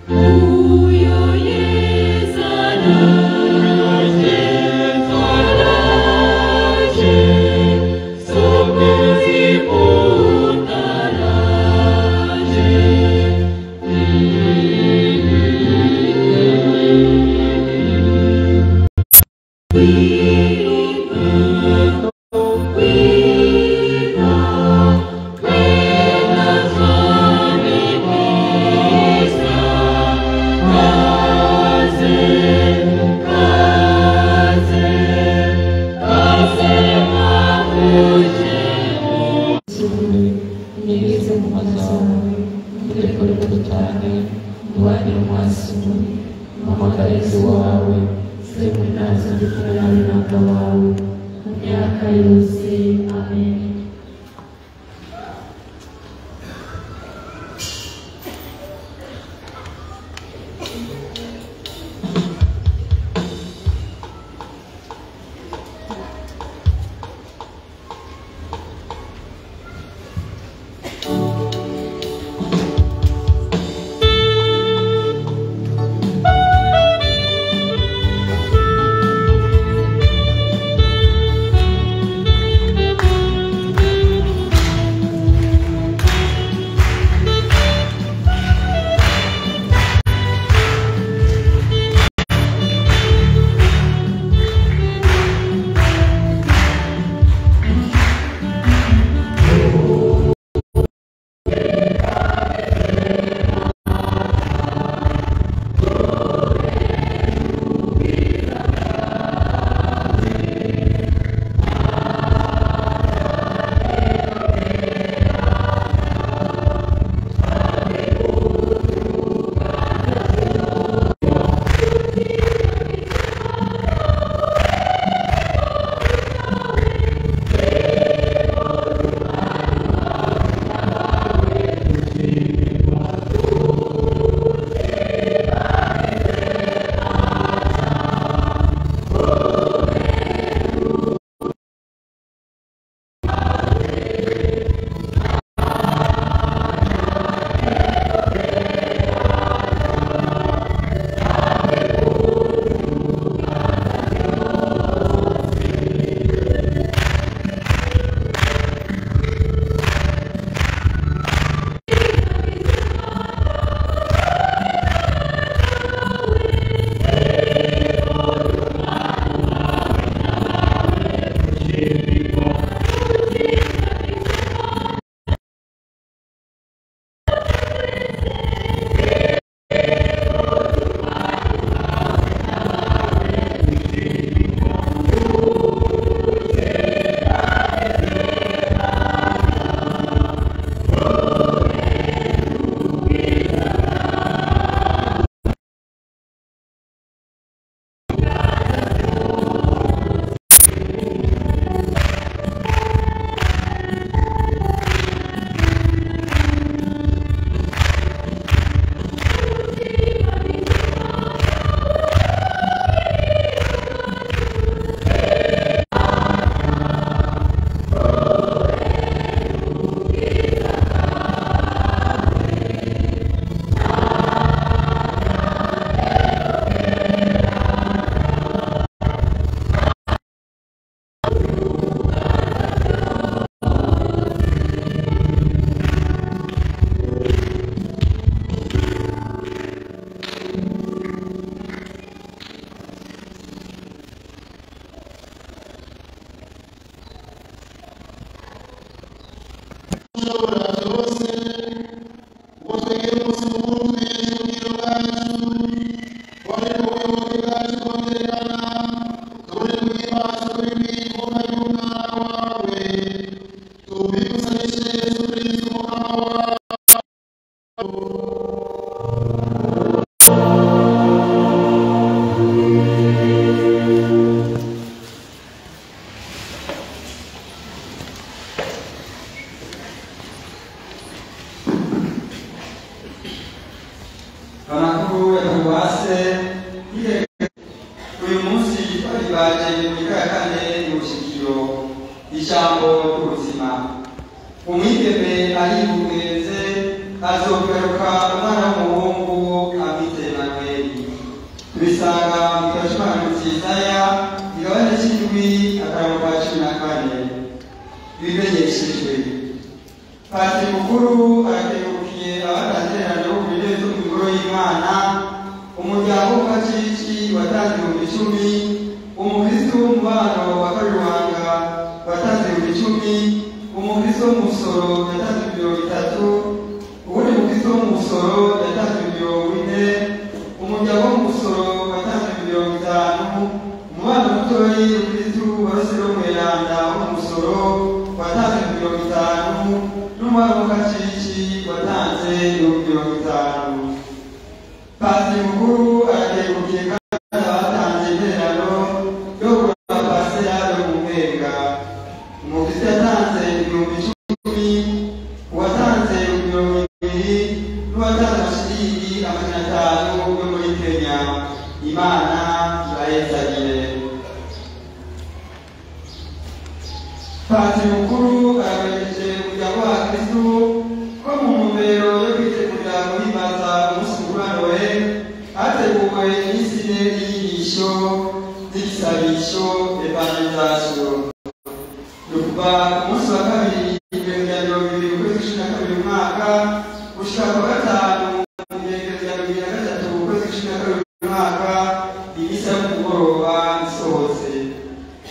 Uyo Yesu araje, araje, somuzi mundaraje. Nieleze mwanzo nilikuwa kutane wani mwasimu mwakalezi wawe sehemu nazo ndikulani na kawawe miaka yose. Amen. amakuru ya paruwase uyu munsi twaribaje mu ya kane mu bushikiro ijambo ry'ubuzima. Umwigeme aribugenze azogaruka umwana w'umuhungu amwite Emanueli. Tubisanga mu gitabo cy'Isaya igabane cy'indwi akarongo ka 14 bimenyeshejwe. Padiri mukuru arakegukiye abatanzirana bo ku birenzo mu ngoro y'Imana, umuryango w'Abacici watanze ibihumbi 10, umukristo w'umubano wa Karuhanga watanze ibihumbi 10, umukristo w'umusoro yatanze 30, uwundi mukristo w'umusoro yatanze 40, umuryango w'umusoro watanze 50, umubano mutoyi w'umukristo wa Rosero Mweranda w'umusoro watanze 50, n'umwana w'Abacici watanze 50. Padiri mukuru arakegukiye kandi abatanze intererano yo kugura pasera yo mu Mwenga. Umukristo yatanze 10,000, uwatanze 20,000, n'uwatanze amashiringi 500 yo muri Kenya. Imana irayezagire. Padiri mukuru aragejeje umuryango wa Kristo ko mu ntumbero yo kwitegurira guhimbaza umunsi mukuru wa Noel hateguwe n'isine y'inyigisho n'igisabisho evangelisation. Kuva ku munsi wa kabiri 2022 umwaka gushika ku wa gatanu 2023 umwaka imisa yo kugoroba isohotse.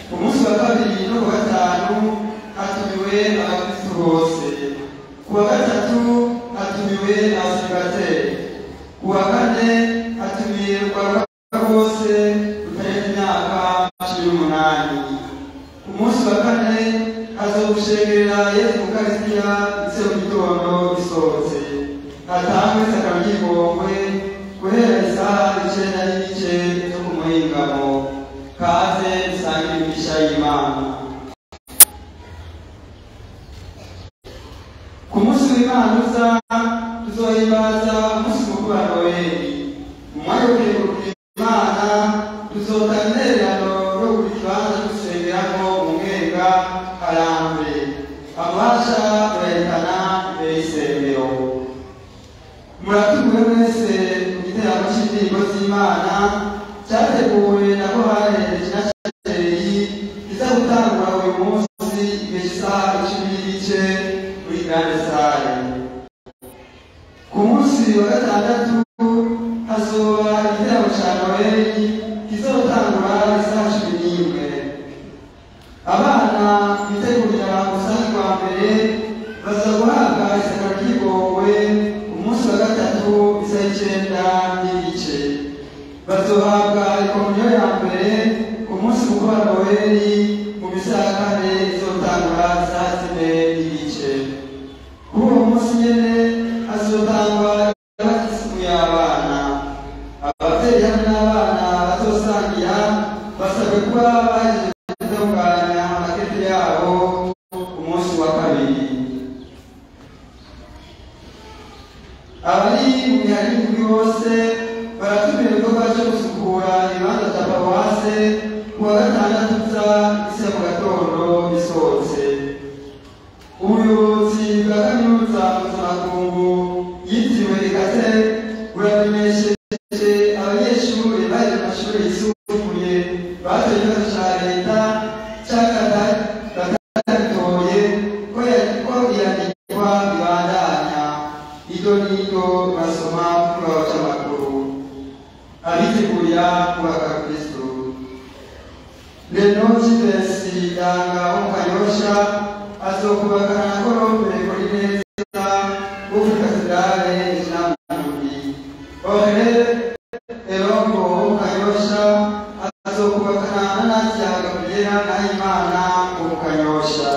Ku munsi wa kabiri no ku wa gatanu hatumiwe abakristo bose. Ku wa gatatu hatumiwe abasiribateri. Ku wa kane hatumiwe urwaruka rwose rutarenze imyaka 18. Ku munsi wa kane hazogushengerera Yesu mu Karistiya ise mu gitondo gisohotse. Hatangwe isakaro ry'igongwe guhera isaha 9:30 zo ku muhingamo. Kaze dusangire imigisha y'Imana. Ku munsi w'Imana uza tuzohimbaza umunsi mukuru wa Noeli. Mu mwanya wo kwegurira Imana tuzotanga intererano yo buri kibanza dusengeramo mu Mwenga Harambe. Amabasha turerekana imbere y'isengero. Muratumiwe mwese mu giteramo cy'indirimbo z'Imana cyateguwe na Korali Kinasheri kiza gutangura uyu munsi igihe cy'isaha 10:30 muri Grande Salle. Ku munsi wa gatandatu hazoba igiteramo cya Noeli kizotangura isaha 11. Abana bitegurira umusanga wa mbere baza guhabwa isakaro ry'igongwe umunsi wa gatatu isaha 9:30. Bazohabwa ikomunyo ya mbere ku munsi mukuru wa Noeli mu misa ya kane izotangura isaha 4:30. Kuri uwo munsi nyene hazotangwa abatisimu y'abana. Abavyeyi hamwe n'abana bazosangira basabwe kuba bahejeje gutunganya amakete yabo ku munsi wa kabiri. Abari mu mihari indwi bose baratumiwe ibikorwa byo gusukura ibibanza bya paruwase ku wa gatandatu uza isa mu gatondo isohotse. Ubuyobozi bwa kaminuza mpuzamakungu yitiriwe Ekate buramenyesheje abanyeshuri bari mu mashuri yisumbuye batoye ikibazo cya leta batatoye ko iyandikwa ibandanya. Iryo niryo basoma ku kibazo cy'amakuru. Abitegurira kubaka Kristo. Leno Jivency Yanga wo mu Kanyosha azokubakana na Colombe Colineza wo kuri katedrale y'Inamuri. Ore Erongo wo mu Kanyosha azokubakana na Nadia Gabriela Nahimana wo mu Kanyosha.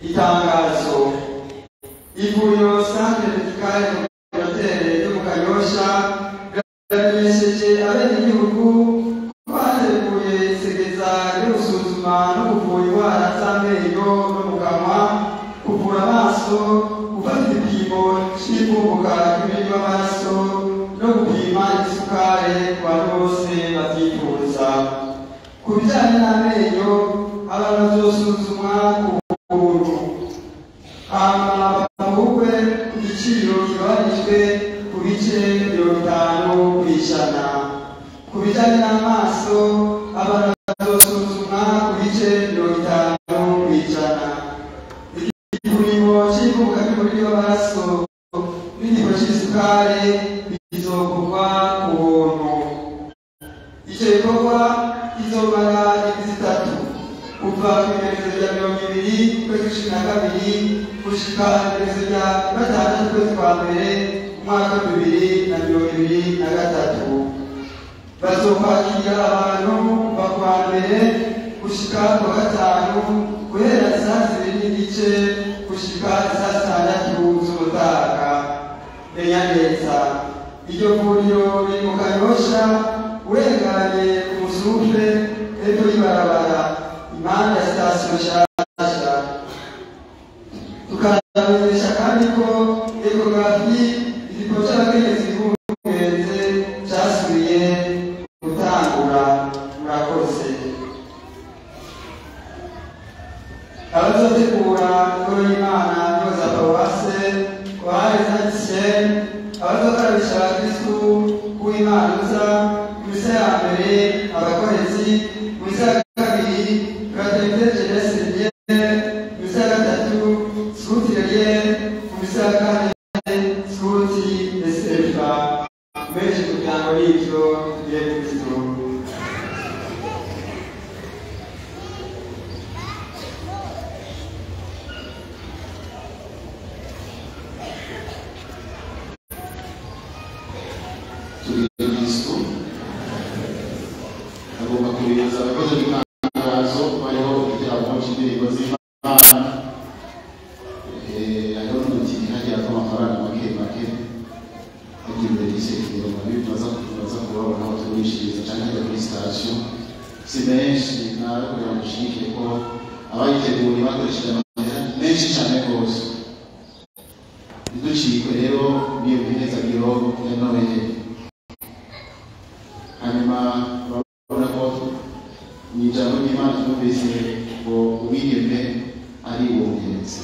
Itangazo. Ivuriro Centre Medicale Communautaire bw'igihugu twateguye isekeza ryo gusuzuma no kuvura indwara z'amenyo no mu kanwa, kuvura amaso, gufata ibipimo cy'ivumbuka ry'umubiri w'amaraso no gupima isukari ku bantu bose babyifuza. Ku bijyanye n'amenyo, abantu bazosuzumwa ku buntu, hanyuma bavurwe ku giciro kigabanijwe ku bice 50 kw'ijana. Ku bijyanye n'amaso, abantu bazosuzumwa ku bice 50 kw'ijana. Igipimo cy'ivumbuka ry'umubiri w'amaraso n'igipimo cy'isukari bizokorwa ku buntu. Icyo gikorwa kizomara iminsi 3 kuva ku igenekerezo rya 20 ukwezi kwa 12 gushika igenekerezo rya 6 ukwezi kwa mbere umwaka wa 2023. Bazokwakira abantu kuva ku wa mbere gushika ku wa gatanu guhera saa 2:30 gushika saa 6 z'umutaga. Menya neza, iryo vuriro riri mu Kanyosha urenganye ku Musufe hepfo y'ibarabara impande ya sitasiyo nshasha. Tukamenyesha kandi ko ekografi igipimo cy'abakenyezi b'ubwenge cyasubiye gutangura. Murakoze. Abazotegura ingoro y'Imana yoza paruwase kohari Saint-Ciel, abazokarabisha abakristu b'Imana uza misa ya mbere abakorezi, misa ya kabiri fraternité jeunesse religieux, misa ya gatatu scout religieux, misa ya kane scout SFA. Menshi kugira ngo n'ibyo tugiye Kristo. agomba kubibutsa abakozi b'itangazo bariho kugira ngo indirimbo z'Imana hariho n'uduti hagira amafaranga make agira imbere y'isengero baza kubabona aho tugurishiriza cyangwa ajya kuri sitasiyo si menshi nawe kugira ngo ushike ko abayiteguye bakoresheje amahera menshi cyane rwose. Ntiducikwe rero n'iyo mihezagiro ya Noheli. Hanyuma urabona ko mu ijambo ry'Imana twumvise ngo umwigeme aribungenze,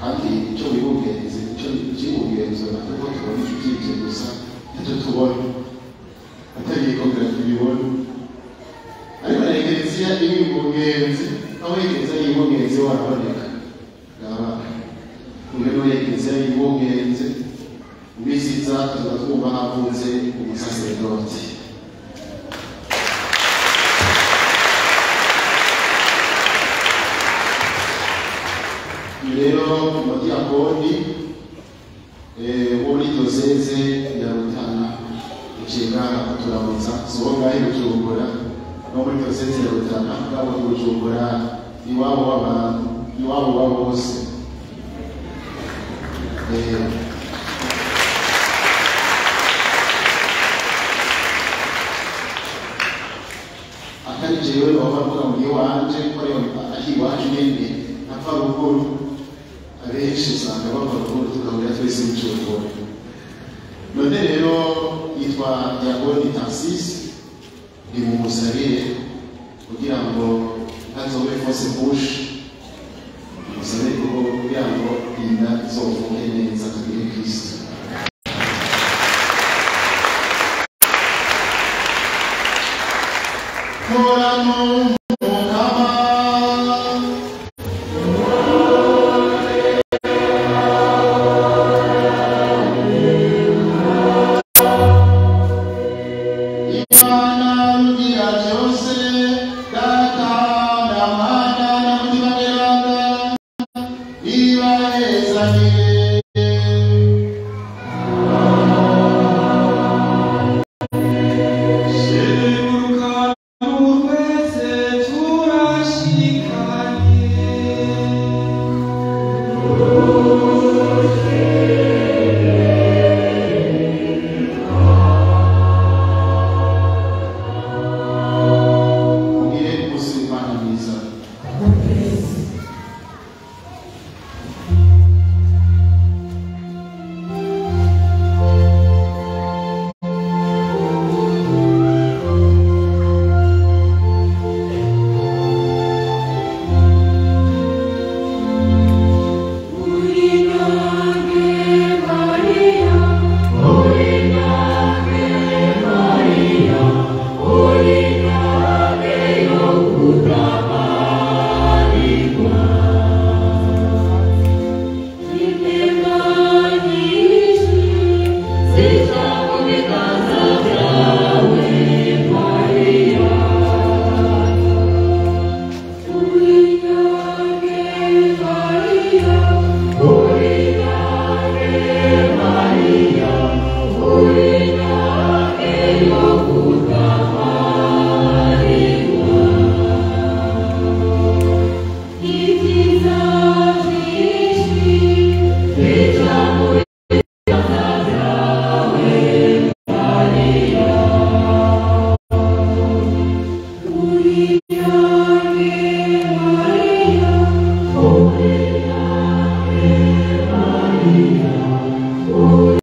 kandi icyo wibungenze icyo cyibungenze ntabwo ko tubona icyo byibye gusa nicyo tubona atari ikongera tubibona. Ariko na Ekleziya iribungenze, aho Ekleziya yibungenze waraboneka ngaba uyu ni Ekleziya yibungenze. Ubisiza tuba twumva havutse umusaserdoti. Rero umudiyakoni wo muri diyoseze ya Rutana uciga kuturamutsa so ngahe Bujumbura no muri diyoseze ya Rutana ngabo Bujumbura iwabo w'abantu iwabo wabo bose. Akari jewe bavuga ngo iwanje ko ari iwacu nyene apfa ruguru, abenshi usanga bava ruguru tukabura twese Bujumbura. None rero yitwa Diakoni Tarsis, ni mu musabire kugira ngo ntazobe fose bush, musabire kugira ngo inda izovuke neza kuri Kristo. Morano